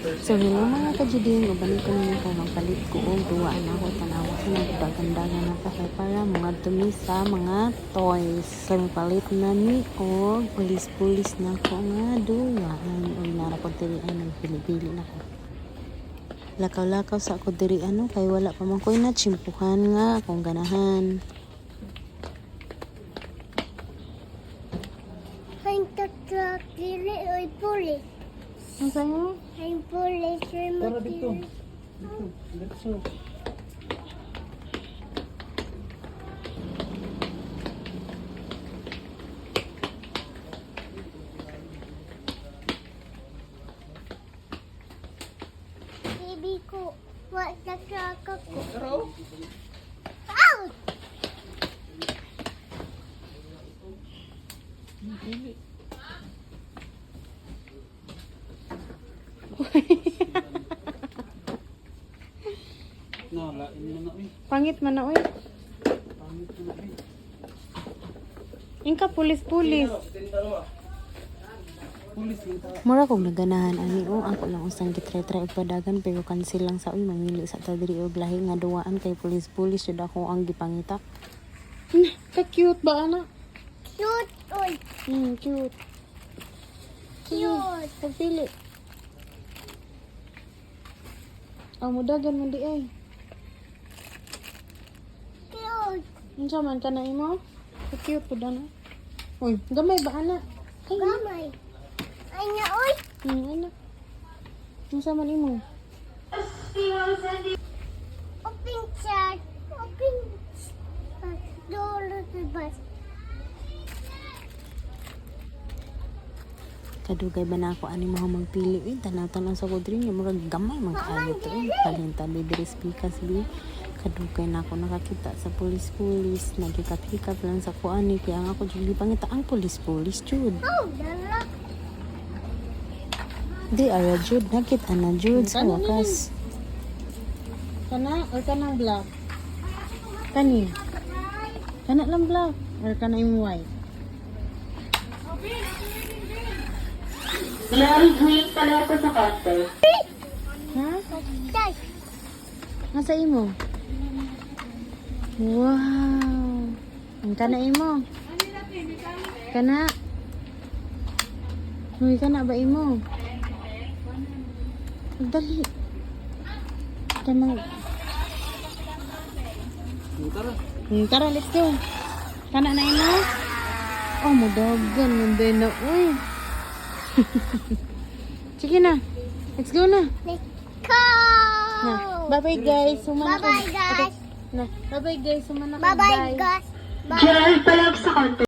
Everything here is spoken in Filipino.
So hello mga kajiding, ubanin ko ninyo kung magpalit ko o duwaan ako tanawa sa nagdagandagan na kahay para mga dumi sa mga toys. So magpalit na ni o pulis-pulis na ko nga duwaan. Uy nara ko diri ay nagpili-pili na ko. Lakaw-lakaw sa ako diri ano kay wala pa man ko'y natsimpuhan nga akong ganahan. Ang tatak dili oy pulis. Ang sa'yo? Ang pulis oy Tara dito. makili. Dito. Bibi ko, wa tatak ako. Tara. Out! No, lain mo na uy. Pangit man na oy. Pangit mo na uy. Ingka pulis-pulis. Pulis lang ta. Mura kong naganahan ani o ako lang usang gitry-try og padagan pero cancel lang sa uy mamili sa ta diri og lahi nga duwaan kay pulis-pulis jud ako ang gipangita. Ka-cute ba ana? Cute oy. Cute. Cute. Pagpili. Ang mudagan man di ay. Cute. Unsa man ka na imo? Ka-cute pud ana. Uy, gamay ba ana? Ay, Gamay. Ay na oy. ana. Unsa man imo? Open chat. Open. Dolo sa bus. Kadugay ba na ako ani mo magpili eh tanaw-tanaw sa ko diri murag gamay man kaayo to eh palinta bi diri speakers bi kadugay na ako nakakita sa pulis-pulis nagkikat-kikat lang sa ko ani kaya ang ako jud pangita ang pulis-pulis jud Oh, dala. di ara jud nakita na jud sa wakas kana or kanang black kani kana lang black or kana imo white Larry Green pala ako sa counter. ha Tay. nasa imo wow ang kana imo kana Uy, kana ba imo dali kanang Tara. tara let's go kana na imo oh mudagan munday na uy sige na let's go na Let's go. bye bye guys sumana Bye-bye, guys. bye bye guys sumana Bye-bye, guys. Bye. Gerald pala ako sa counter.